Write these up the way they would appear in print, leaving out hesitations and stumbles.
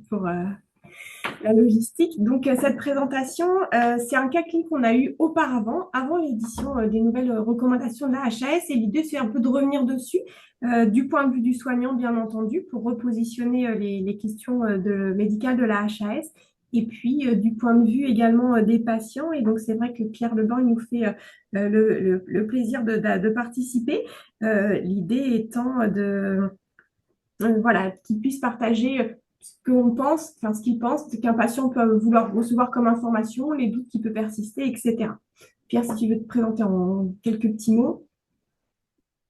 pour la logistique. Donc, cette présentation, c'est un cas clinique qu'on a eu auparavant, avant l'édition des nouvelles recommandations de la HAS. Et l'idée, c'est un peu de revenir dessus, du point de vue du soignant, bien entendu, pour repositionner les questions médicales de la HAS. Et puis, du point de vue également des patients. Et donc, c'est vrai que Pierre Leblanc, il nous fait le plaisir de participer. L'idée étant voilà, qu'ils puissent partager ce qu'on pense, enfin ce qu'ils pensent, ce qu'un patient peut vouloir recevoir comme information, les doutes qui peuvent persister, etc. Pierre, si tu veux te présenter en quelques petits mots.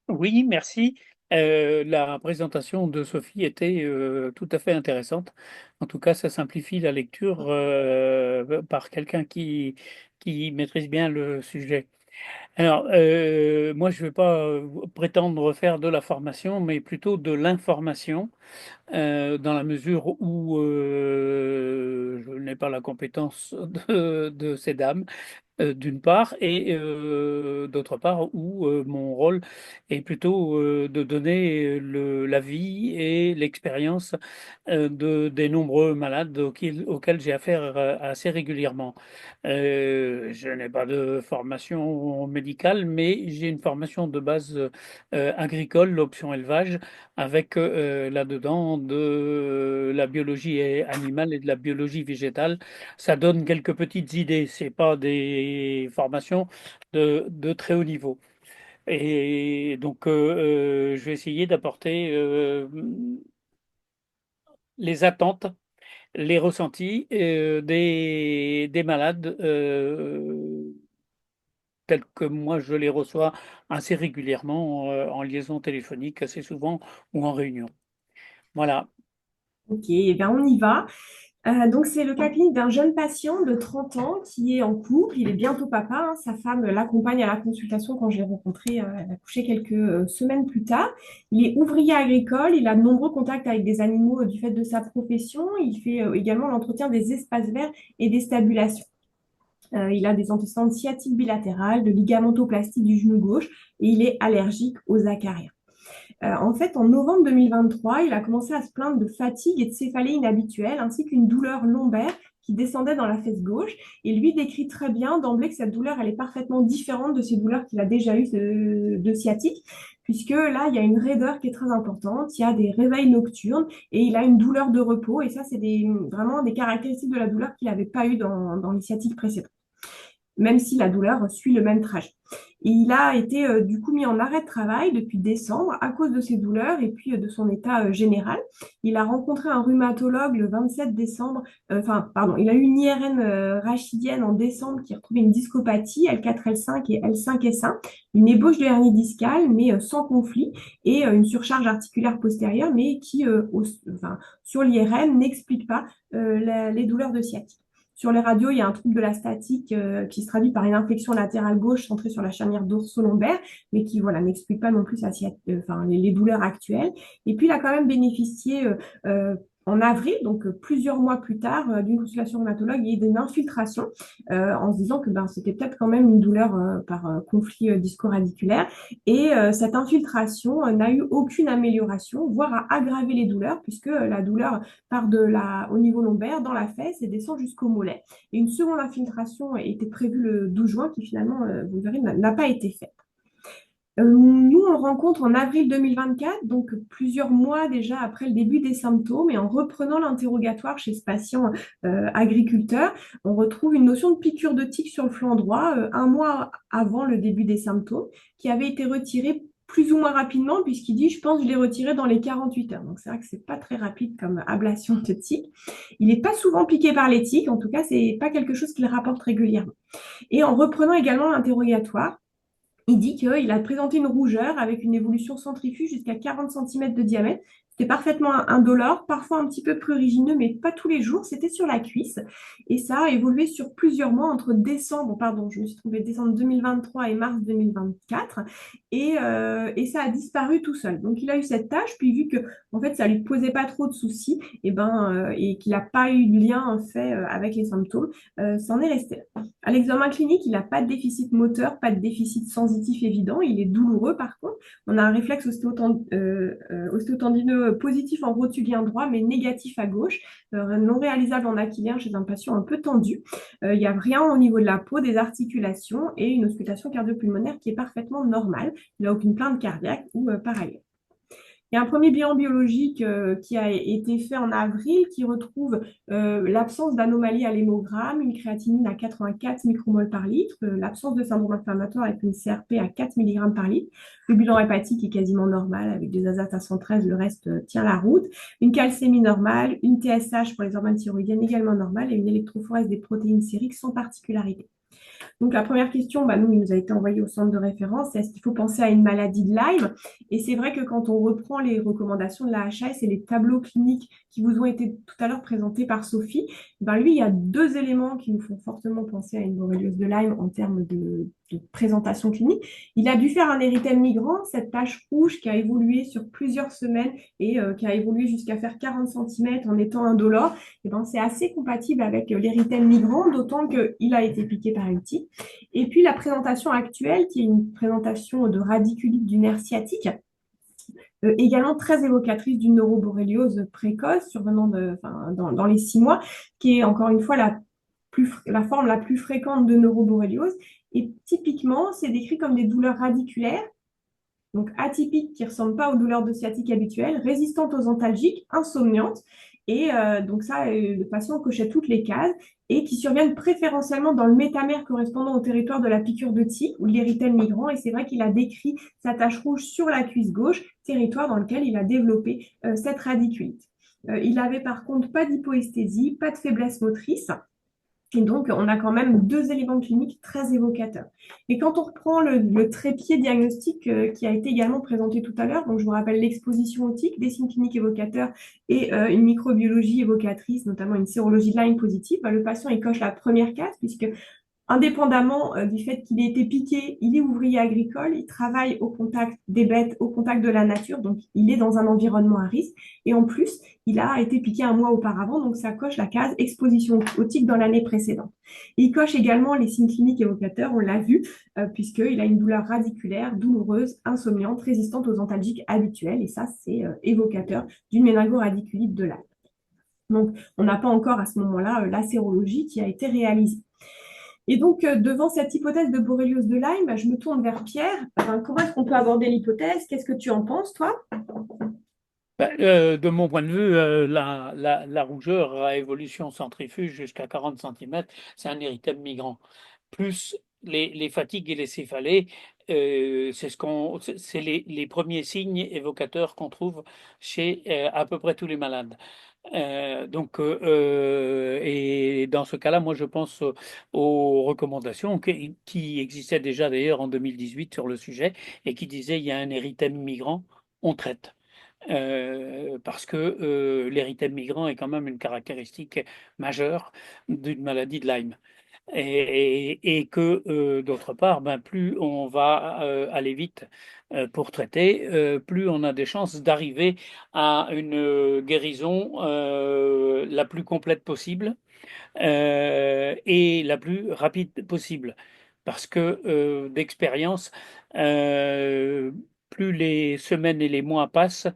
Oui, merci. La présentation de Sophie était tout à fait intéressante. En tout cas, ça simplifie la lecture par quelqu'un qui maîtrise bien le sujet. Alors, moi, je ne vais pas prétendre faire de la formation, mais plutôt de l'information, dans la mesure où je n'ai pas la compétence de ces dames d'une part, et d'autre part, où mon rôle est plutôt de donner l'avis et l'expérience des nombreux malades auxquels j'ai affaire assez régulièrement. Je n'ai pas de formation médicale, mais j'ai une formation de base agricole, l'option élevage, avec là-dedans de la biologie animale et de la biologie végétale. Ça donne quelques petites idées. C'est pas des formations de très haut niveau. Et donc, je vais essayer d'apporter les attentes, les ressentis des malades tels que moi je les reçois assez régulièrement en liaison téléphonique, assez souvent ou en réunion. Voilà. Ok, eh bien on y va. Donc, c'est le cas clinique d'un jeune patient de 30 ans qui est en couple. Il est bientôt papa, hein. Sa femme l'accompagne à la consultation quand je l'ai rencontré. Elle a couché quelques semaines plus tard. Il est ouvrier agricole. Il a de nombreux contacts avec des animaux du fait de sa profession. Il fait également l'entretien des espaces verts et des stabulations. Il a des antécédents sciatiques bilatérales, de ligamentoplastie du genou gauche et il est allergique aux acariens. En fait, en novembre 2023, il a commencé à se plaindre de fatigue et de céphalée inhabituelle, ainsi qu'une douleur lombaire qui descendait dans la fesse gauche. Et lui décrit très bien d'emblée que cette douleur, elle est parfaitement différente de ces douleurs qu'il a déjà eues de sciatique, puisque là, il y a une raideur qui est très importante, il y a des réveils nocturnes et il a une douleur de repos. Et ça, c'est vraiment des caractéristiques de la douleur qu'il n'avait pas eu dans les sciatiques précédentes, même si la douleur suit le même trajet. Et il a été du coup mis en arrêt de travail depuis décembre à cause de ses douleurs et puis de son état général. Il a rencontré un rhumatologue le 27 décembre, enfin, pardon, il a eu une IRM rachidienne en décembre qui a retrouvé une discopathie L4, L5 et L5S1, une ébauche de hernie discale, mais sans conflit, et une surcharge articulaire postérieure, mais qui, enfin, sur l'IRM, n'explique pas les douleurs de sciatique. Sur les radios, il y a un trouble de la statique qui se traduit par une inflexion latérale gauche centrée sur la charnière dorso-lombaire, mais qui voilà, n'explique pas non plus enfin, les douleurs actuelles. Et puis, il a quand même bénéficié en avril, donc plusieurs mois plus tard, d'une consultation rhumatologue et d'une infiltration, en se disant que ben, c'était peut-être quand même une douleur par conflit disco-radiculaire. Et cette infiltration n'a eu aucune amélioration, voire a aggravé les douleurs, puisque la douleur part au niveau lombaire, dans la fesse et descend jusqu'au mollet. Et une seconde infiltration était prévue le 12 juin, qui finalement, vous verrez, n'a pas été faite. Nous, on rencontre en avril 2024, donc plusieurs mois déjà après le début des symptômes, et en reprenant l'interrogatoire chez ce patient agriculteur, on retrouve une notion de piqûre de tique sur le flanc droit, un mois avant le début des symptômes, qui avait été retirée plus ou moins rapidement, puisqu'il dit, je pense que je l'ai retiré dans les 48 heures. Donc c'est vrai que c'est pas très rapide comme ablation de tique. Il n'est pas souvent piqué par les tiques, en tout cas, c'est pas quelque chose qu'il rapporte régulièrement. Et en reprenant également l'interrogatoire, il dit qu'il a présenté une rougeur avec une évolution centrifuge jusqu'à 40 centimètres de diamètre. C'était parfaitement indolore, parfois un petit peu prurigineux, mais pas tous les jours. C'était sur la cuisse. Et ça a évolué sur plusieurs mois entre décembre, pardon, je me suis trompée, décembre 2023 et mars 2024. Et ça a disparu tout seul. Donc il a eu cette tâche, puis vu que en fait ça lui posait pas trop de soucis, et qu'il n'a pas eu de lien en fait avec les symptômes, ça en est resté là. À l'examen clinique, il n'a pas de déficit moteur, pas de déficit sensitif évident. Il est douloureux par contre. On a un réflexe ostéotendineux positif en rotulien droit, mais négatif à gauche, non réalisable en aquilien chez un patient un peu tendu. Il n'y a rien au niveau de la peau, des articulations et une auscultation cardio-pulmonaire qui est parfaitement normale. Il n'a aucune plainte cardiaque ou par ailleurs. Il y a un premier bilan biologique qui a été fait en avril qui retrouve l'absence d'anomalie à l'hémogramme, une créatinine à 84 micromoles par litre, l'absence de syndrome inflammatoire avec une CRP à 4 mg par litre. Le bilan hépatique est quasiment normal avec des azates à 113, le reste tient la route. Une calcémie normale, une TSH pour les hormones thyroïdiennes également normale et une électrophorèse des protéines sériques sans particularité. Donc, la première question, nous, il nous a été envoyé au centre de référence, c'est est-ce qu'il faut penser à une maladie de Lyme? Et c'est vrai que quand on reprend les recommandations de la HAS et les tableaux cliniques qui vous ont été tout à l'heure présentés par Sophie, lui, il y a deux éléments qui nous font fortement penser à une borréliose de Lyme en termes de présentation clinique. Il a dû faire un érythème migrant, cette tache rouge qui a évolué sur plusieurs semaines et qui a évolué jusqu'à faire 40 cm en étant indolore. C'est assez compatible avec l'érythème migrant, d'autant qu'il a été piqué par une tique. Et puis la présentation actuelle, qui est une présentation de radiculite du nerf sciatique, également très évocatrice d'une neuroborréliose précoce survenant dans les 6 mois, qui est encore une fois la forme la plus fréquente de neuroborréliose. Et typiquement, c'est décrit comme des douleurs radiculaires, donc atypiques qui ne ressemblent pas aux douleurs de sciatique habituelles, résistantes aux antalgiques, insomniantes. Et donc ça, le patient cochait toutes les cases et qui surviennent préférentiellement dans le métamère correspondant au territoire de la piqûre de tique ou de l'érythème migrant. Et c'est vrai qu'il a décrit sa tache rouge sur la cuisse gauche, territoire dans lequel il a développé cette radiculite. Il n'avait par contre pas d'hypoesthésie, pas de faiblesse motrice. Et donc, on a quand même deux éléments cliniques très évocateurs. Et quand on reprend le trépied diagnostique qui a été également présenté tout à l'heure, donc je vous rappelle l'exposition au tic, des signes cliniques évocateurs et une microbiologie évocatrice, notamment une sérologie de Lyme positive, le patient il coche la première case puisque indépendamment du fait qu'il ait été piqué, il est ouvrier agricole, il travaille au contact des bêtes, au contact de la nature, donc il est dans un environnement à risque. Et en plus, il a été piqué un mois auparavant, donc ça coche la case exposition au tic dans l'année précédente. Il coche également les signes cliniques évocateurs, on l'a vu, puisqu'il a une douleur radiculaire, douloureuse, insomniante, résistante aux antalgiques habituels, et ça, c'est évocateur d'une méningo-radiculite de l'âme. Donc, on n'a pas encore à ce moment-là la sérologie qui a été réalisée. Et donc, devant cette hypothèse de borréliose de Lyme, je me tourne vers Pierre. Comment est-ce qu'on peut aborder l'hypothèse? Qu'est-ce que tu en penses, toi? De mon point de vue, la rougeur à évolution centrifuge jusqu'à 40 cm, c'est un érythème migrant. Plus les fatigues et les céphalées, c'est les premiers signes évocateurs qu'on trouve chez à peu près tous les malades. Et dans ce cas-là, moi je pense aux recommandations qui existaient déjà d'ailleurs en 2018 sur le sujet et qui disaient il y a un érythème migrant, on traite. Parce que l'érythème migrant est quand même une caractéristique majeure d'une maladie de Lyme. Et que d'autre part, plus on va aller vite pour traiter, plus on a des chances d'arriver à une guérison la plus complète possible et la plus rapide possible. Parce que d'expérience, euh, plus les semaines et les mois passent,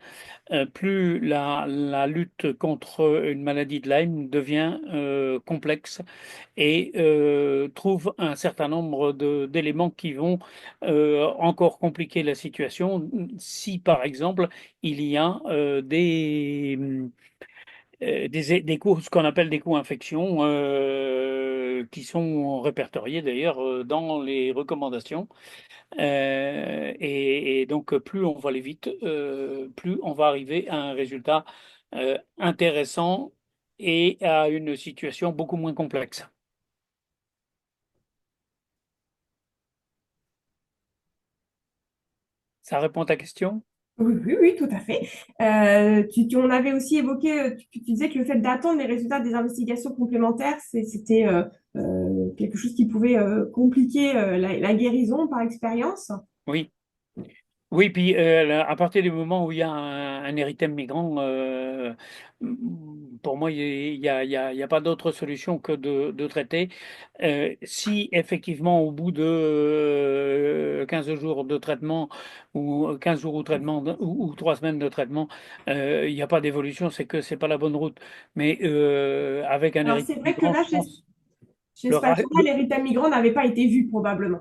plus la lutte contre une maladie de Lyme devient complexe et trouve un certain nombre d'éléments qui vont encore compliquer la situation si, par exemple, il y a des coûts, ce qu'on appelle des coûts infections, qui sont répertoriés d'ailleurs dans les recommandations. Et donc, plus on va aller vite, plus on va arriver à un résultat intéressant et à une situation beaucoup moins complexe. Ça répond à ta question? Oui, oui, oui, tout à fait. On avait aussi évoqué, tu disais que le fait d'attendre les résultats des investigations complémentaires, c'était quelque chose qui pouvait compliquer la guérison par expérience. Oui. Oui, puis à partir du moment où il y a un érythème migrant, pour moi, il y a pas d'autre solution que de traiter. Si effectivement, au bout de 15 jours de traitement ou 15 jours de traitement ou 3 semaines de traitement, il n'y a pas d'évolution, c'est que c'est pas la bonne route. Mais avec un Alors, héritage c'est vrai que migrant, là, je pense chez le, ce ra- patient-là, le- l'héritage migrant n'avait pas été vu probablement.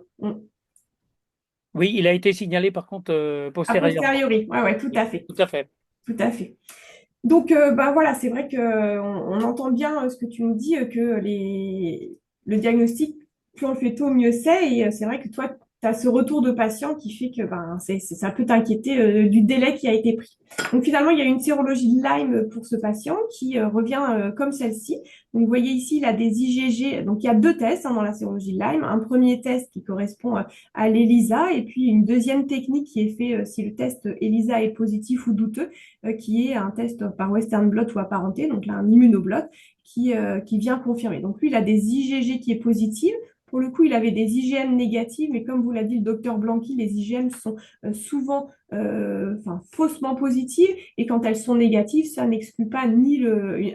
oui, il a été signalé par contre A postérieurement. posteriori, ouais, ouais, tout Oui, à fait, tout à fait. tout à fait. Donc, bah voilà, c'est vrai que on entend bien ce que tu nous dis, que le diagnostic, plus on le fait tôt, mieux c'est. Et c'est vrai que toi, tu as ce retour de patient qui fait que ben, ça peut t'inquiéter du délai qui a été pris. Donc finalement, il y a une sérologie de Lyme pour ce patient qui revient comme celle-ci. Donc vous voyez ici, il a des IgG. Donc il y a deux tests dans la sérologie de Lyme. Un premier test qui correspond à l'ELISA et puis une deuxième technique qui est fait si le test ELISA est positif ou douteux qui est un test par Western blot ou apparenté, donc là un immunoblot qui vient confirmer. Donc lui, il a des IgG qui est positive. Pour le coup, il avait des IgM négatives, mais comme vous l'a dit le docteur Blanqui, les IgM sont souvent faussement positives, et quand elles sont négatives, ça n'exclut pas ni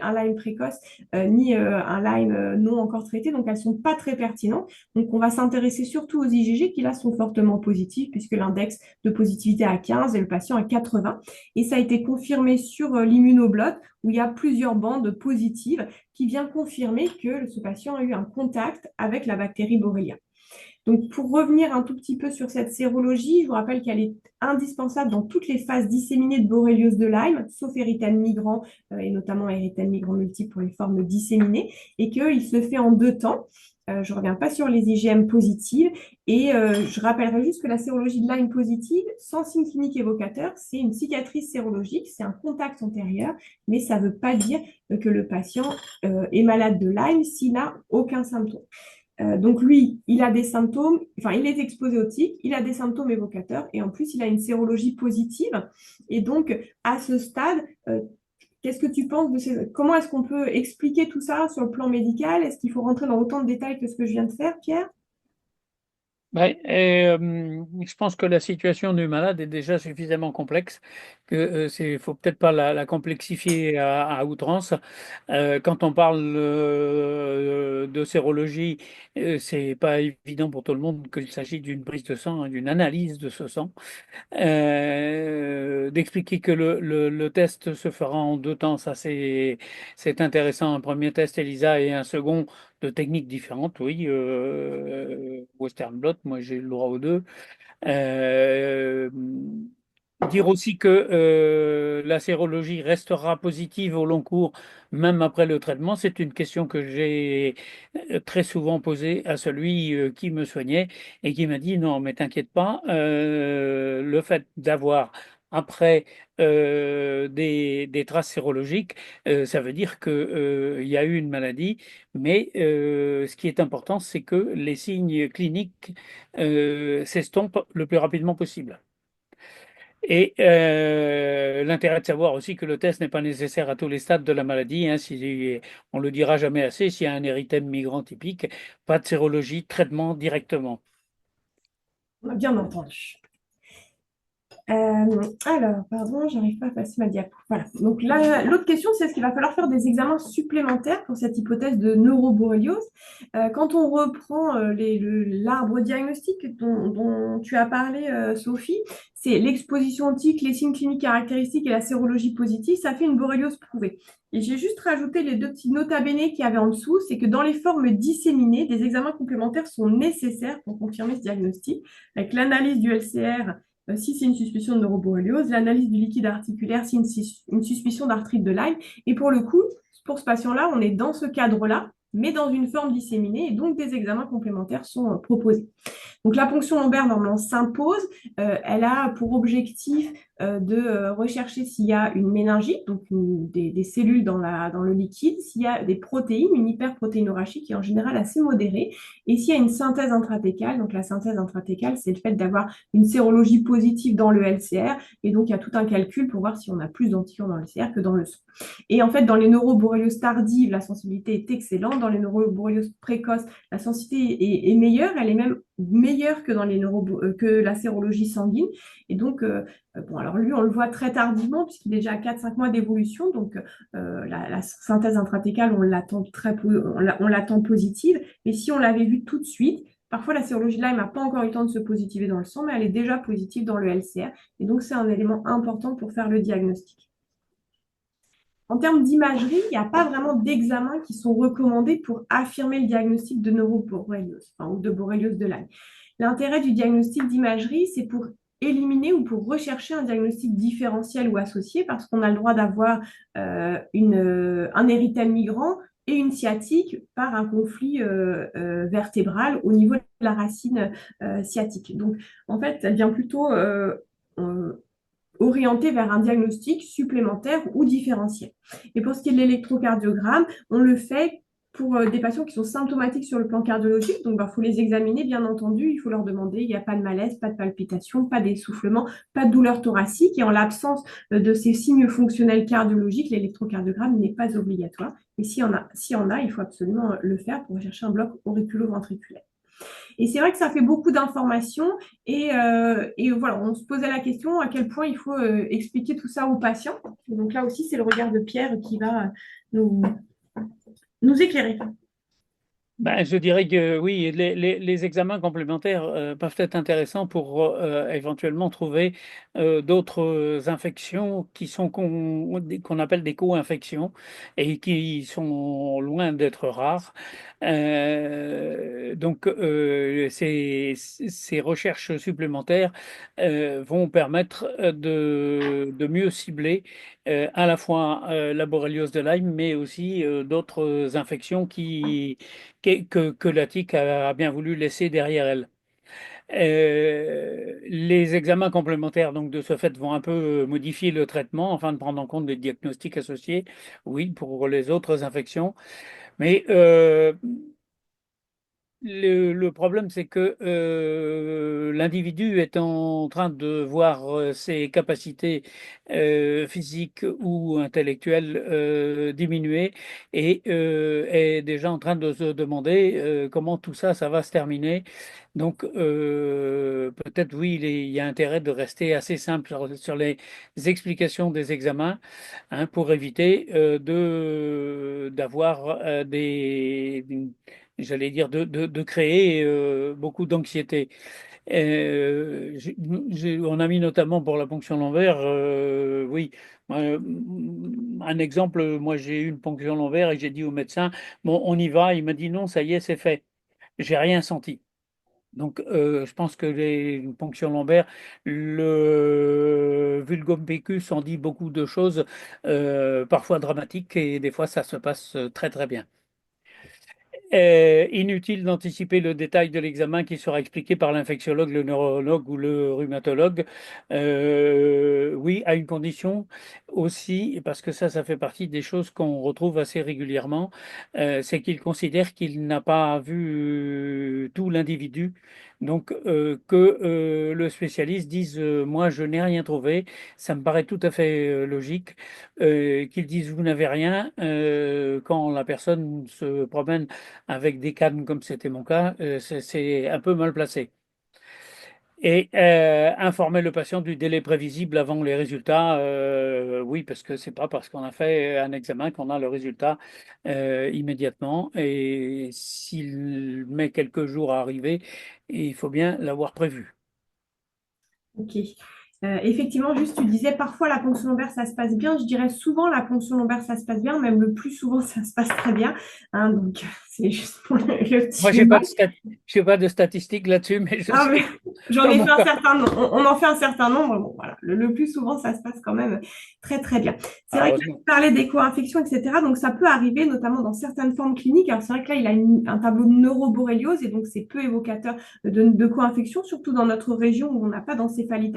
un Lyme précoce, ni un Lyme non encore traité, donc elles ne sont pas très pertinentes. Donc on va s'intéresser surtout aux IgG qui là sont fortement positifs, puisque l'index de positivité à 15 et le patient à 80. Et ça a été confirmé sur l'immunoblot, où il y a plusieurs bandes positives qui vient confirmer que ce patient a eu un contact avec la bactérie Borrelia. Donc, pour revenir un tout petit peu sur cette sérologie, je vous rappelle qu'elle est indispensable dans toutes les phases disséminées de borréliose de Lyme, sauf érythème migrant et notamment érythème migrant multiple pour les formes disséminées, et qu'il se fait en deux temps. Je ne reviens pas sur les IgM positives et je rappellerai juste que la sérologie de Lyme positive, sans signe clinique évocateur, c'est une cicatrice sérologique, c'est un contact antérieur, mais ça ne veut pas dire que le patient est malade de Lyme s'il n'a aucun symptôme. Donc lui, il a des symptômes, enfin il est exposé au tic, il a des symptômes évocateurs et en plus il a une sérologie positive. Et donc à ce stade, qu'est-ce que tu penses de comment est-ce qu'on peut expliquer tout ça sur le plan médical? Est-ce qu'il faut rentrer dans autant de détails que ce que je viens de faire, Pierre? Ouais, je pense que la situation du malade est déjà suffisamment complexe que faut peut-être pas la complexifier à outrance. Quand on parle de sérologie, c'est pas évident pour tout le monde qu'il s'agit d'une prise de sang, hein, d'une analyse de ce sang. D'expliquer que le test se fera en deux temps, ça c'est intéressant. Un premier test ELISA et un second de techniques différentes, oui. Western blot, moi j'ai le droit aux deux. Euh, Dire aussi que la sérologie restera positive au long cours, même après le traitement, c'est une question que j'ai très souvent posée à celui qui me soignait et qui m'a dit non, mais t'inquiète pas, le fait d'avoir après des traces sérologiques, ça veut dire que, il y a eu une maladie, mais ce qui est important, c'est que les signes cliniques s'estompent le plus rapidement possible. Et l'intérêt de savoir aussi que le test n'est pas nécessaire à tous les stades de la maladie. Hein, si, on le dira jamais assez, s'il y a un érythème migrant typique, pas de sérologie, traitement directement. On a bien entendu. Alors, pardon, j'arrive pas à passer ma diapo. Voilà. Donc là, l'autre question, c'est est-ce qu'il va falloir faire des examens supplémentaires pour cette hypothèse de neuroborréliose? Quand on reprend l'arbre diagnostique dont tu as parlé, Sophie, c'est l'exposition au tic, les signes cliniques caractéristiques et la sérologie positive, ça fait une borréliose prouvée. Et j'ai juste rajouté les deux petits nota bene qu'il y avait en dessous, c'est que dans les formes disséminées, des examens complémentaires sont nécessaires pour confirmer ce diagnostic, avec l'analyse du LCR si c'est une suspicion de neuroborréliose, l'analyse du liquide articulaire si une suspicion d'arthrite de Lyme. Et pour le coup, pour ce patient-là, on est dans ce cadre-là, mais dans une forme disséminée, et donc des examens complémentaires sont proposés. Donc la ponction lombaire normalement s'impose. Elle a pour objectif de rechercher s'il y a une méningite, donc des cellules dans le liquide, s'il y a des protéines, une hyperprotéinorachie qui est en général assez modérée, et s'il y a une synthèse intratécale. Donc la synthèse intratécale, c'est le fait d'avoir une sérologie positive dans le LCR, et donc il y a tout un calcul pour voir si on a plus d'anticorps dans le LCR que dans le sang. Et en fait, dans les neuroborrélioses tardives, la sensibilité est excellente. Dans les neuroborrélioses précoces, la sensibilité est meilleure, elle est même meilleur que dans que la sérologie sanguine. Et donc, bon, alors lui, on le voit très tardivement puisqu'il est déjà à 4-5 mois d'évolution. Donc, la synthèse intratécale, on l'attend positive. Mais si on l'avait vu tout de suite, parfois la sérologie de Lyme n'a pas encore eu le temps de se positiver dans le sang, mais elle est déjà positive dans le LCR. Et donc, c'est un élément important pour faire le diagnostic. En termes d'imagerie, il n'y a pas vraiment d'examens qui sont recommandés pour affirmer le diagnostic de neuroborréliose, enfin, ou de borréliose de Lyme. L'intérêt du diagnostic d'imagerie, c'est pour éliminer ou pour rechercher un diagnostic différentiel ou associé, parce qu'on a le droit d'avoir un érythème migrant et une sciatique par un conflit vertébral au niveau de la racine sciatique. Donc, en fait, ça vient plutôt orienté vers un diagnostic supplémentaire ou différentiel. Et pour ce qui est de l'électrocardiogramme, on le fait pour des patients qui sont symptomatiques sur le plan cardiologique. Donc, il faut les examiner, bien entendu. Il faut leur demander, il n'y a pas de malaise, pas de palpitation, pas d'essoufflement, pas de douleur thoracique. Et en l'absence de ces signes fonctionnels cardiologiques, l'électrocardiogramme n'est pas obligatoire. Et s'il y en a, il faut absolument le faire pour rechercher un bloc auriculo-ventriculaire. Et c'est vrai que ça fait beaucoup d'informations et voilà, on se posait la question à quel point il faut expliquer tout ça aux patients. Et donc là aussi, c'est le regard de Pierre qui va nous, nous éclairer. Ben, je dirais que oui, les examens complémentaires peuvent être intéressants pour éventuellement trouver d'autres infections qui sont qu'on appelle des co-infections et qui sont loin d'être rares. Donc, ces recherches supplémentaires vont permettre de mieux cibler à la fois la borréliose de Lyme, mais aussi d'autres infections que la TIC a bien voulu laisser derrière elle. Les examens complémentaires, donc de ce fait, vont un peu modifier le traitement afin de prendre en compte les diagnostics associés, oui, pour les autres infections. Mais le problème, c'est que l'individu est en train de voir ses capacités physiques ou intellectuelles diminuer et est déjà en train de se demander comment tout ça, ça va se terminer. Donc, peut-être, oui, il y a intérêt de rester assez simple sur les explications des examens, hein, pour éviter d'avoir j'allais dire, de créer beaucoup d'anxiété. On a mis notamment pour la ponction lombaire, oui, un exemple, moi j'ai eu une ponction lombaire et j'ai dit au médecin, bon, on y va, il m'a dit non, ça y est, c'est fait. J'ai rien senti. Donc, je pense que les ponctions lombaires, le vulgum pecus en dit beaucoup de choses, parfois dramatiques, et des fois ça se passe très très bien. Inutile d'anticiper le détail de l'examen qui sera expliqué par l'infectiologue, le neurologue ou le rhumatologue. Oui, à une condition aussi, parce que ça fait partie des choses qu'on retrouve assez régulièrement, c'est qu'il considère qu'il n'a pas vu tout l'individu. Donc, que le spécialiste dise, moi, je n'ai rien trouvé, ça me paraît tout à fait logique. Qu'ils disent, vous n'avez rien, quand la personne se promène avec des cannes comme c'était mon cas, c'est un peu mal placé. Et informer le patient du délai prévisible avant les résultats, oui, parce que c'est pas parce qu'on a fait un examen qu'on a le résultat immédiatement. Et s'il met quelques jours à arriver, il faut bien l'avoir prévu. Ok. Effectivement, juste tu disais parfois la ponction lombaire ça se passe bien. Je dirais souvent la ponction lombaire ça se passe bien, même le plus souvent ça se passe très bien. Hein, donc c'est juste pour le Moi, petit mot. j'ai pas de statistiques là-dessus, mais je Ah, sais mais j'en dans ai mon fait un cas. certain nombre. On en fait un certain nombre. Bon, voilà. Le plus souvent, ça se passe quand même très, très bien. C'est vrai que tu Heureusement. parlais d'éco-infection, etc. Donc, ça peut arriver, notamment dans certaines formes cliniques. Alors, c'est vrai que là, il a un tableau de neuroborréliose et donc c'est peu évocateur de co-infection, surtout dans notre région où on n'a pas d'encéphalite.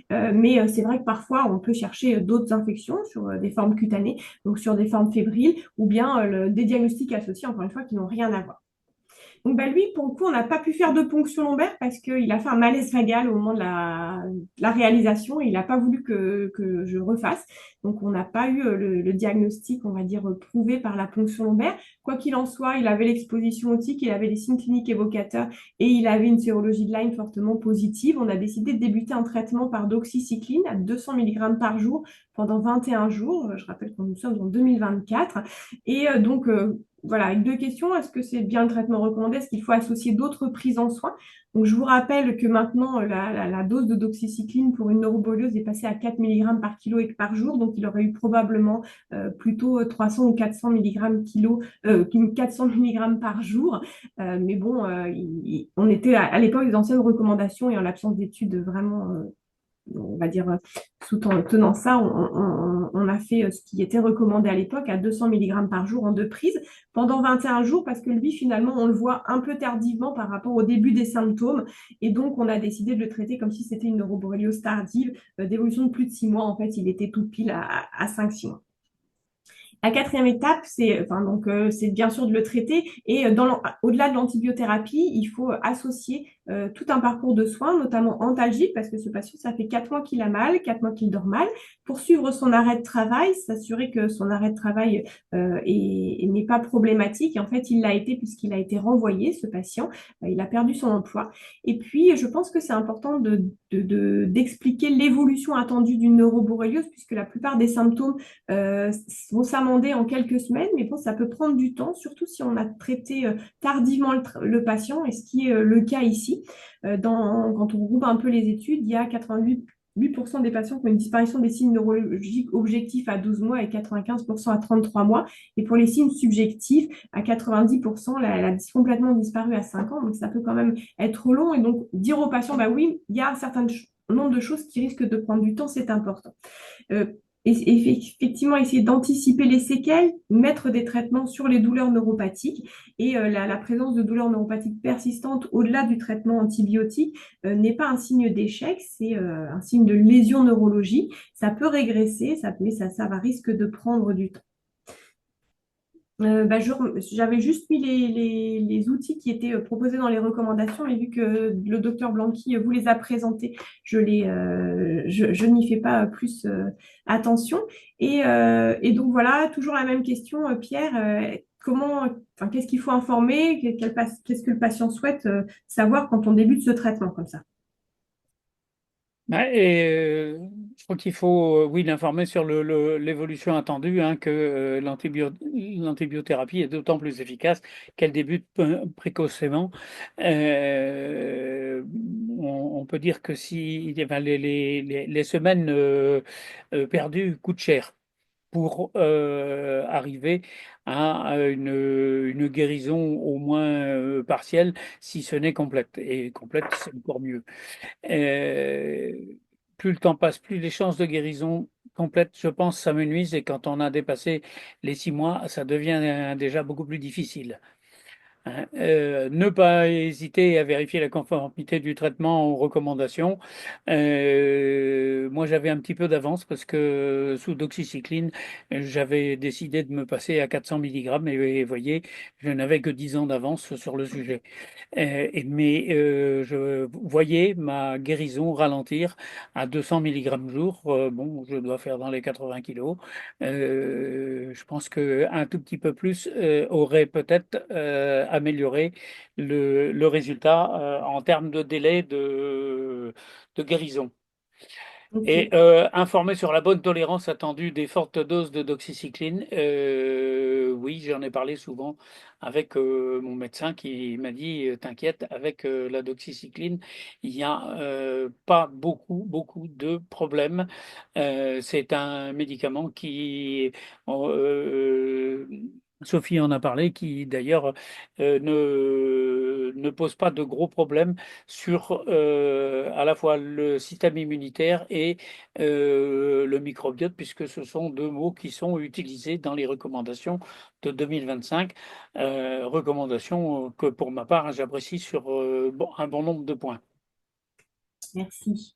Mais c'est vrai que parfois, on peut chercher d'autres infections sur des formes cutanées, donc sur des formes fébriles ou bien des diagnostics associés, encore une fois, qui n'ont rien à voir. Donc, bah, lui, pour le coup, on n'a pas pu faire de ponction lombaire parce qu'il a fait un malaise vagal au moment de la réalisation et il n'a pas voulu que je refasse. Donc, on n'a pas eu le diagnostic, on va dire, prouvé par la ponction lombaire. Quoi qu'il en soit, il avait l'exposition otique, il avait des signes cliniques évocateurs et il avait une sérologie de Lyme fortement positive. On a décidé de débuter un traitement par doxycycline à 200 mg par jour pendant 21 jours. Je rappelle que nous sommes en 2024. Et voilà, avec deux questions. Est-ce que c'est bien le traitement recommandé? Est-ce qu'il faut associer d'autres prises en soins? Donc, je vous rappelle que maintenant, la dose de doxycycline pour une neuroborreliose est passée à 4 mg par kilo et par jour. Donc, il aurait eu probablement plutôt 300 ou 400 mg kilo, 400 mg par jour. Mais bon, on était à l'époque des anciennes recommandations et en l'absence d'études vraiment on va dire, sous-tenant ça, on a fait ce qui était recommandé à l'époque à 200 mg par jour en deux prises pendant 21 jours parce que lui, finalement, on le voit un peu tardivement par rapport au début des symptômes. Et donc, on a décidé de le traiter comme si c'était une neuroborréliose tardive d'évolution de plus de 6 mois. En fait, il était tout pile à 5-6 mois. La quatrième étape, c'est bien sûr de le traiter. Et au-delà de l'antibiothérapie, il faut associer tout un parcours de soins, notamment antalgique, parce que ce patient, ça fait 4 mois qu'il a mal, 4 mois qu'il dort mal. Poursuivre son arrêt de travail, s'assurer que son arrêt de travail n'est pas problématique. Et en fait, il l'a été puisqu'il a été renvoyé, ce patient. Il a perdu son emploi. Et puis, je pense que c'est important d'expliquer l'évolution attendue d'une neuroborréliose, puisque la plupart des symptômes vont s'amender en quelques semaines, mais bon, ça peut prendre du temps, surtout si on a traité tardivement le patient, et ce qui est le cas ici. Quand on regroupe un peu les études, il y a 88% des patients qui ont une disparition des signes neurologiques objectifs à 12 mois et 95% à 33 mois. Et pour les signes subjectifs, à 90%, elle a complètement disparu à 5 ans. Donc, ça peut quand même être long. Et donc, dire aux patients, bah oui, il y a un certain nombre de choses qui risquent de prendre du temps, c'est important. Euh, Effectivement, essayer d'anticiper les séquelles, mettre des traitements sur les douleurs neuropathiques et la présence de douleurs neuropathiques persistantes au-delà du traitement antibiotique n'est pas un signe d'échec, c'est un signe de lésion neurologique. Ça peut régresser, mais ça va risque de prendre du temps. J'avais juste mis les outils qui étaient proposés dans les recommandations et vu que le docteur Blanqui vous les a présentés, je n'y fais pas plus attention. Et donc voilà, toujours la même question, Pierre. Qu'est-ce qu'il faut informer? Qu'est-ce que le patient souhaite savoir quand on débute ce traitement comme ça? Ouais, je crois qu'il faut, oui, l'informer sur l'évolution attendue, hein, que l'antibiothérapie est d'autant plus efficace qu'elle débute précocement. Euh, on peut dire que si eh ben, les semaines perdues coûtent cher pour arriver à une guérison au moins partielle, si ce n'est complète. Et complète, c'est encore mieux. Euh, Plus le temps passe, plus les chances de guérison complète, je pense, s'amenuisent. Et quand on a dépassé les 6 mois, ça devient déjà beaucoup plus difficile. Hein. Ne pas hésiter à vérifier la conformité du traitement aux recommandations. Moi, j'avais un petit peu d'avance parce que sous doxycycline, j'avais décidé de me passer à 400 mg et vous voyez, je n'avais que 10 ans d'avance sur le sujet. Mais je voyais ma guérison ralentir à 200 mg jour. Bon, je dois faire dans les 80 kilos. Je pense qu'un tout petit peu plus aurait peut-être amélioré le résultat en termes de délai de guérison. Et Ok. informer sur la bonne tolérance attendue des fortes doses de doxycycline, oui, j'en ai parlé souvent avec mon médecin qui m'a dit, t'inquiète, avec la doxycycline, il n'y a pas beaucoup de problèmes. C'est un médicament qui, euh, Sophie en a parlé, qui d'ailleurs ne pose pas de gros problèmes sur à la fois le système immunitaire et le microbiote, puisque ce sont deux mots qui sont utilisés dans les recommandations de 2025, recommandations que pour ma part j'apprécie sur un bon nombre de points. Merci.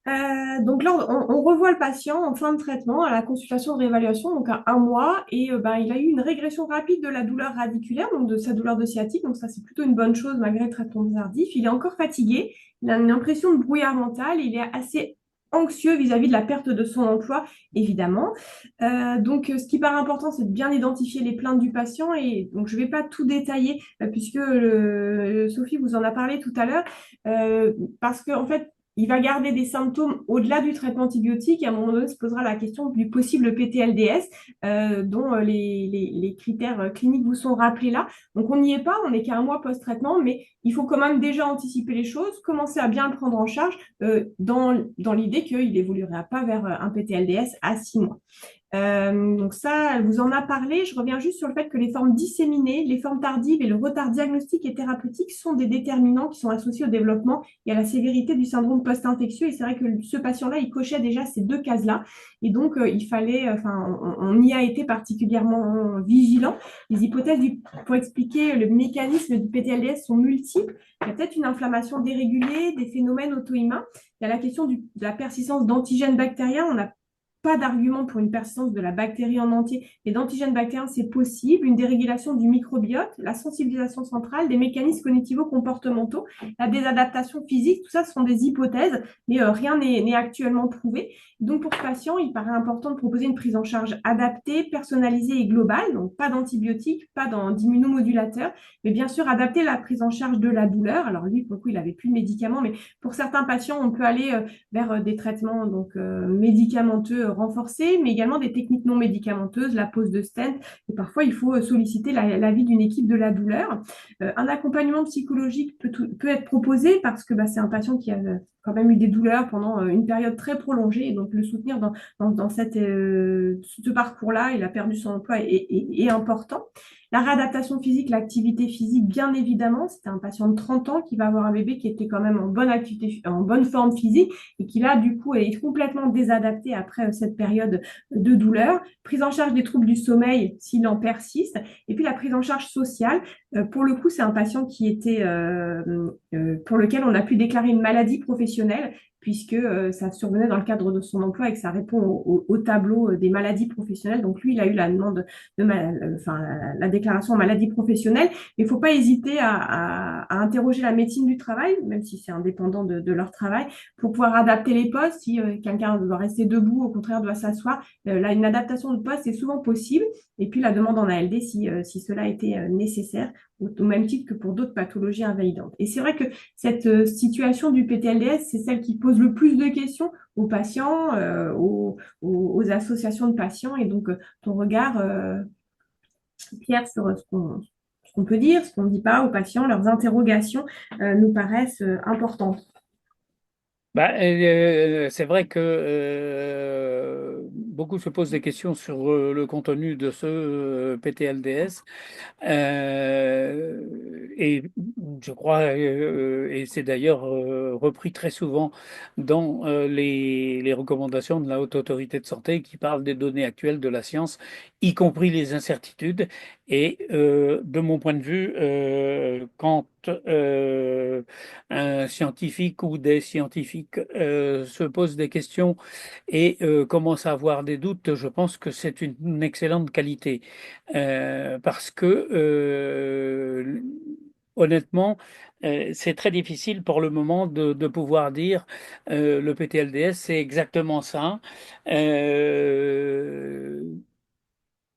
Donc là, on revoit le patient en fin de traitement à la consultation de réévaluation, donc à un mois, et ben, il a eu une régression rapide de la douleur radiculaire, donc de sa douleur de sciatique, donc ça c'est plutôt une bonne chose malgré le traitement tardif. Il est encore fatigué, il a une impression de brouillard mental, il est assez anxieux vis-à-vis de la perte de son emploi, évidemment. Ce qui paraît important, c'est de bien identifier les plaintes du patient, et donc je ne vais pas tout détailler, puisque Sophie vous en a parlé tout à l'heure, parce qu'en fait, il va garder des symptômes au-delà du traitement antibiotique et à un moment donné se posera la question du possible PTLDS dont les critères cliniques vous sont rappelés là. Donc on n'y est pas, on n'est qu'à un mois post-traitement, mais il faut quand même déjà anticiper les choses, commencer à bien le prendre en charge dans l'idée qu'il n'évoluera pas vers un PTLDS à 6 mois. Donc ça, elle vous en a parlé. Je reviens juste sur le fait que les formes disséminées, les formes tardives et le retard diagnostique et thérapeutique sont des déterminants qui sont associés au développement et à la sévérité du syndrome post-infectieux. Et c'est vrai que ce patient-là, il cochait déjà ces deux cases-là. Et donc, il fallait, enfin, on y a été particulièrement vigilant. Les hypothèses pour expliquer le mécanisme du PTLDS sont multiples. Il y a peut-être une inflammation dérégulée, des phénomènes auto-immuns. Il y a la question de la persistance d'antigènes bactériens. On a pas d'argument pour une persistance de la bactérie en entier, mais d'antigènes bactériens, c'est possible. Une dérégulation du microbiote, la sensibilisation centrale, des mécanismes cognitivo-comportementaux, la désadaptation physique, tout ça, ce sont des hypothèses, mais rien n'est actuellement prouvé. Donc, pour ce patient, il paraît important de proposer une prise en charge adaptée, personnalisée et globale, donc pas d'antibiotiques, pas d'immunomodulateurs, mais bien sûr adapter la prise en charge de la douleur. Alors lui, pour le coup, il n'avait plus de médicaments, mais pour certains patients, on peut aller vers des traitements médicamenteux renforcés, mais également des techniques non médicamenteuses, la pose de stent. Et parfois, il faut solliciter l'avis d'une équipe de la douleur. Un accompagnement psychologique peut être proposé parce que c'est un patient qui a quand même eu des douleurs pendant une période très prolongée. Et donc, le soutenir dans ce parcours-là, il a perdu son emploi, est important. La réadaptation physique, l'activité physique, bien évidemment, c'était un patient de 30 ans qui va avoir un bébé qui était quand même en bonne activité, en bonne forme physique et qui là, du coup, est complètement désadapté après cette période de douleur. Prise en charge des troubles du sommeil s'il en persiste. Et puis la prise en charge sociale. Pour le coup, c'est un patient qui était, pour lequel on a pu déclarer une maladie professionnelle puisque ça survenait dans le cadre de son emploi et que ça répond au tableau des maladies professionnelles. Donc lui, il a eu la demande enfin, la déclaration en maladie professionnelle. Mais il ne faut pas hésiter à interroger la médecine du travail, même si c'est indépendant de leur travail, pour pouvoir adapter les postes. Si quelqu'un doit rester debout, au contraire doit s'asseoir, là, une adaptation de poste est souvent possible. Et puis la demande en ALD si cela était nécessaire, au même titre que pour d'autres pathologies invalidantes. Et c'est vrai que cette situation du PTLDS, c'est celle qui pose le plus de questions aux patients, aux associations de patients. Et donc, ton regard, Pierre, sur ce qu'on peut dire, ce qu'on ne dit pas aux patients, leurs interrogations nous paraissent importantes. C'est vrai que beaucoup se posent des questions sur le contenu de ce PTLDS. Et je crois, et c'est d'ailleurs repris très souvent dans les recommandations de la Haute Autorité de Santé qui parlent des données actuelles de la science, y compris les incertitudes. Et de mon point de vue, quand un scientifique ou des scientifiques se posent des questions et commencent à avoir des doutes, je pense que c'est une excellente qualité. Parce que honnêtement, c'est très difficile pour le moment de pouvoir dire le PTLDS, c'est exactement ça. Euh,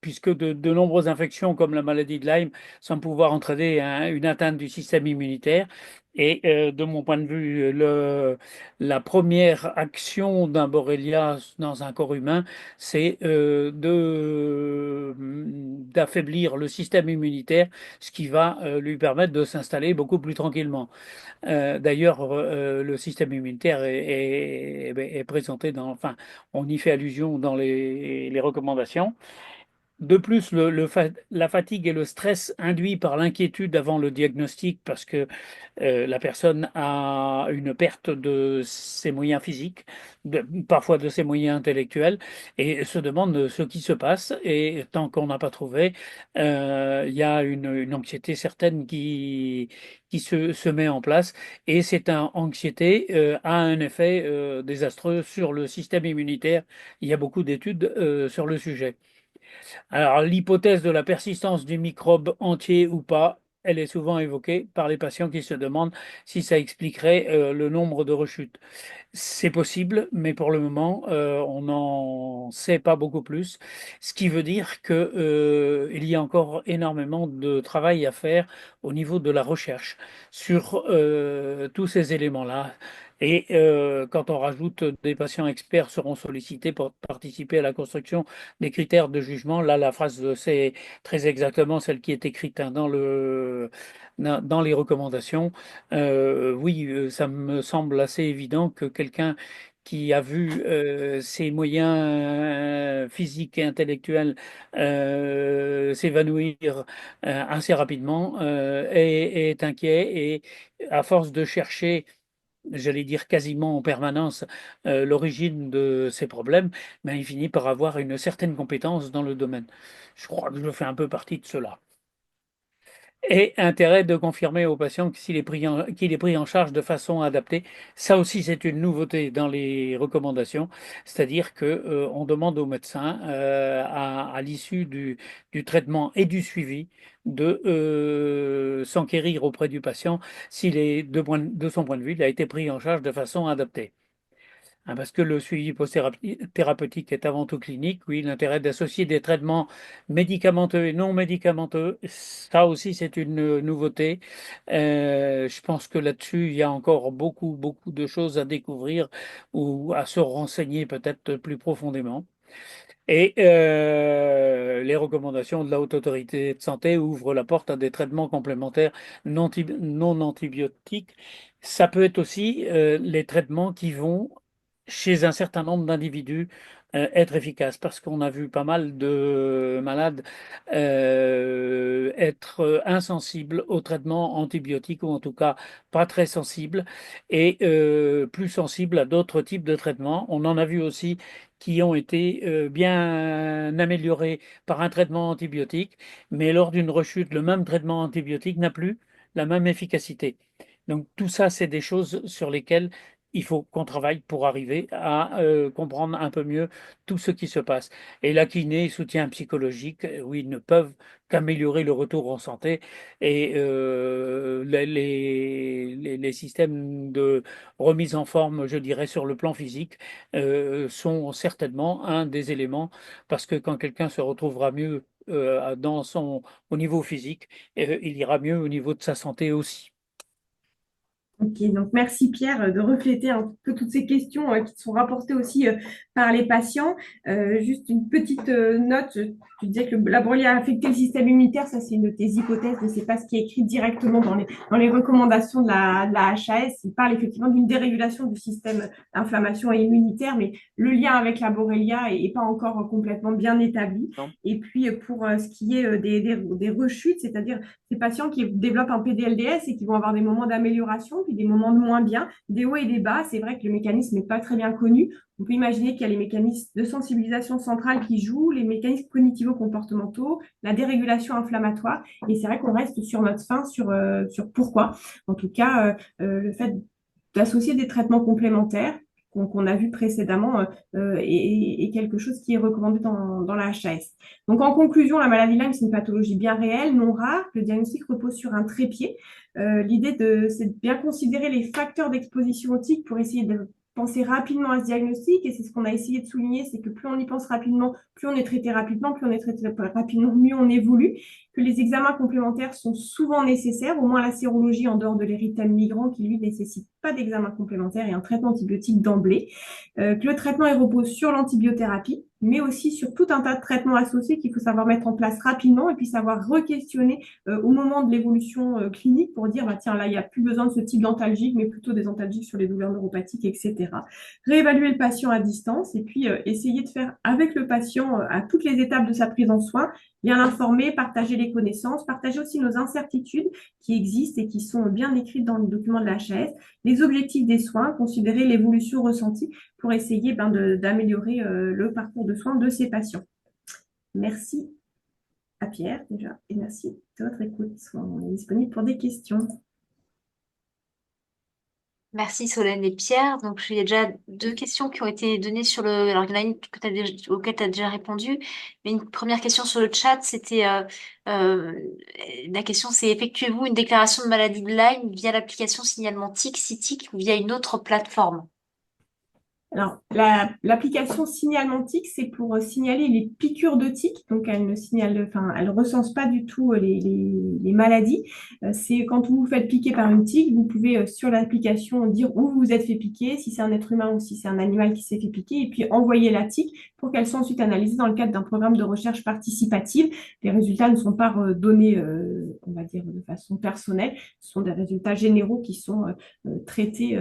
Puisque de nombreuses infections comme la maladie de Lyme semblent pouvoir entraîner une atteinte du système immunitaire. Et de mon point de vue, la première action d'un Borrelia dans un corps humain, c'est d'affaiblir le système immunitaire, ce qui va lui permettre de s'installer beaucoup plus tranquillement. D'ailleurs, le système immunitaire est présenté enfin, on y fait allusion dans les recommandations. De plus, la fatigue et le stress induits par l'inquiétude avant le diagnostic, parce que la personne a une perte de ses moyens physiques, parfois de ses moyens intellectuels, et se demande ce qui se passe. Et tant qu'on n'a pas trouvé, il y a une anxiété certaine qui se met en place. Et cette anxiété a un effet désastreux sur le système immunitaire. Il y a beaucoup d'études sur le sujet. Alors, l'hypothèse de la persistance du microbe entier ou pas, elle est souvent évoquée par les patients qui se demandent si ça expliquerait le nombre de rechutes. C'est possible, mais pour le moment, on n'en sait pas beaucoup plus, ce qui veut dire que, il y a encore énormément de travail à faire au niveau de la recherche sur tous ces éléments-là. Et quand on rajoute des patients experts seront sollicités pour participer à la construction des critères de jugement, là, la phrase, c'est très exactement celle qui est écrite hein, dans les recommandations. Oui, ça me semble assez évident que quelqu'un qui a vu ses moyens physiques et intellectuels s'évanouir assez rapidement est inquiet et à force de chercher, j'allais dire quasiment en permanence, l'origine de ces problèmes, ben, il finit par avoir une certaine compétence dans le domaine. Je crois que je fais un peu partie de cela. Et intérêt de confirmer au patient qu'il est pris en charge de façon adaptée. Ça aussi, c'est une nouveauté dans les recommandations, c'est-à-dire que on demande au médecin à l'issue du traitement et du suivi de s'enquérir auprès du patient s'il est de son point de vue, il a été pris en charge de façon adaptée. Hein, parce que le suivi post-thérapeutique est avant tout clinique, oui, l'intérêt d'associer des traitements médicamenteux et non médicamenteux, ça aussi c'est une nouveauté. Je pense que là-dessus, il y a encore beaucoup, beaucoup de choses à découvrir ou à se renseigner peut-être plus profondément. Et les recommandations de la Haute Autorité de Santé ouvrent la porte à des traitements complémentaires non antibiotiques. Ça peut être aussi les traitements qui vont, chez un certain nombre d'individus, être efficaces, parce qu'on a vu pas mal de malades être insensibles aux traitements antibiotiques, ou en tout cas pas très sensibles, et plus sensibles à d'autres types de traitements. On en a vu aussi qui ont été bien améliorés par un traitement antibiotique, mais lors d'une rechute, le même traitement antibiotique n'a plus la même efficacité. Donc tout ça, c'est des choses sur lesquelles il faut qu'on travaille pour arriver à comprendre un peu mieux tout ce qui se passe. Et la kiné, soutien psychologique, oui, ne peuvent qu'améliorer le retour en santé. Et les systèmes de remise en forme, je dirais, sur le plan physique, sont certainement un des éléments, parce que quand quelqu'un se retrouvera mieux au niveau physique, il ira mieux au niveau de sa santé aussi. Ok, donc merci Pierre de refléter un peu toutes ces questions qui sont rapportées aussi par les patients. Juste une petite note, tu disais que la borrelia a affecté le système immunitaire, ça c'est une de tes hypothèses, mais c'est pas ce qui est écrit directement dans les recommandations de la HAS. Il parle effectivement d'une dérégulation du système d'inflammation et immunitaire, mais le lien avec la borrelia est pas encore complètement bien établi. Non. Et puis pour ce qui est des rechutes, c'est-à-dire ces patients qui développent un PDLDS et qui vont avoir des moments d'amélioration, puis des moments de moins bien, des hauts et des bas. C'est vrai que le mécanisme n'est pas très bien connu. On peut imaginer qu'il y a les mécanismes de sensibilisation centrale qui jouent, les mécanismes cognitivo-comportementaux, la dérégulation inflammatoire. Et c'est vrai qu'on reste sur notre fin sur pourquoi. En tout cas, le fait d'associer des traitements complémentaires qu'on a vu précédemment est quelque chose qui est recommandé dans la HAS. Donc en conclusion, la maladie Lyme, c'est une pathologie bien réelle, non rare. Le diagnostic repose sur un trépied. L'idée, c'est de bien considérer les facteurs d'exposition au tic pour essayer de penser rapidement à ce diagnostic. Et c'est ce qu'on a essayé de souligner, c'est que plus on y pense rapidement, plus on est traité rapidement, plus on est traité rapidement, mieux on évolue. Que les examens complémentaires sont souvent nécessaires, au moins la sérologie en dehors de l'érythème migrant qui, lui, ne nécessite pas d'examen complémentaire et un traitement antibiotique d'emblée. Que le traitement repose sur l'antibiothérapie, mais aussi sur tout un tas de traitements associés qu'il faut savoir mettre en place rapidement et puis savoir re-questionner au moment de l'évolution clinique pour dire, bah, tiens, là, il n'y a plus besoin de ce type d'antalgique, mais plutôt des antalgiques sur les douleurs neuropathiques, etc. Réévaluer le patient à distance et puis essayer de faire avec le patient à toutes les étapes de sa prise en soin, bien l'informer, partager les connaissances, partager aussi nos incertitudes qui existent et qui sont bien écrites dans le document de la HAS, les objectifs des soins, considérer l'évolution ressentie pour essayer d'améliorer le parcours de soins de ces patients. Merci à Pierre déjà et merci de votre écoute. On est disponible pour des questions. Merci Solène et Pierre. Donc, il y a déjà deux questions qui ont été données sur le. Alors, il y en a une auquel tu as déjà répondu, mais une première question sur le chat, c'était la question, c'est effectuez-vous une déclaration de maladie de Lyme via l'application signalement TIC, CITIC ou via une autre plateforme? Alors, l'application Signalmentic, c'est pour signaler les piqûres de tiques. Donc, elle ne signale, enfin, elle recense pas du tout les maladies. C'est quand vous vous faites piquer par une tique, vous pouvez sur l'application dire où vous vous êtes fait piquer, si c'est un être humain ou si c'est un animal qui s'est fait piquer, et puis envoyer la tique pour qu'elle soit ensuite analysée dans le cadre d'un programme de recherche participative. Les résultats ne sont pas donnés, on va dire, de façon personnelle. Ce sont des résultats généraux qui sont traités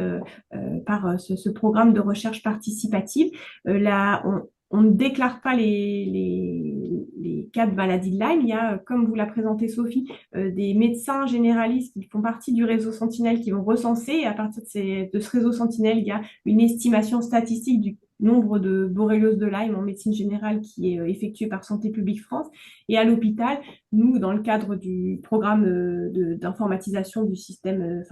par ce programme de recherche participative. Là, on ne déclare pas les cas de maladie de Lyme. Il y a, comme vous l'a présenté Sophie, des médecins généralistes qui font partie du réseau Sentinelle qui vont recenser. Et à partir de ce réseau Sentinelle, il y a une estimation statistique du nombre de borréliose de Lyme en médecine générale qui est effectuée par Santé publique France. Et à l'hôpital, nous, dans le cadre du programme d'informatisation du système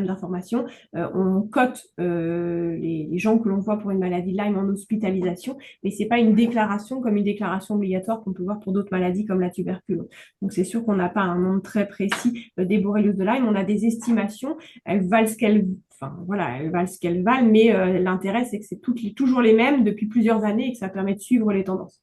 d'information, on cote les gens que l'on voit pour une maladie de Lyme en hospitalisation, mais ce n'est pas une déclaration comme une déclaration obligatoire qu'on peut voir pour d'autres maladies comme la tuberculose. Donc c'est sûr qu'on n'a pas un nombre très précis des borrélioses de Lyme, on a des estimations, elles valent ce qu'elles elles valent ce qu'elles valent, mais l'intérêt, c'est que c'est toujours les mêmes depuis plusieurs années et que ça permet de suivre les tendances.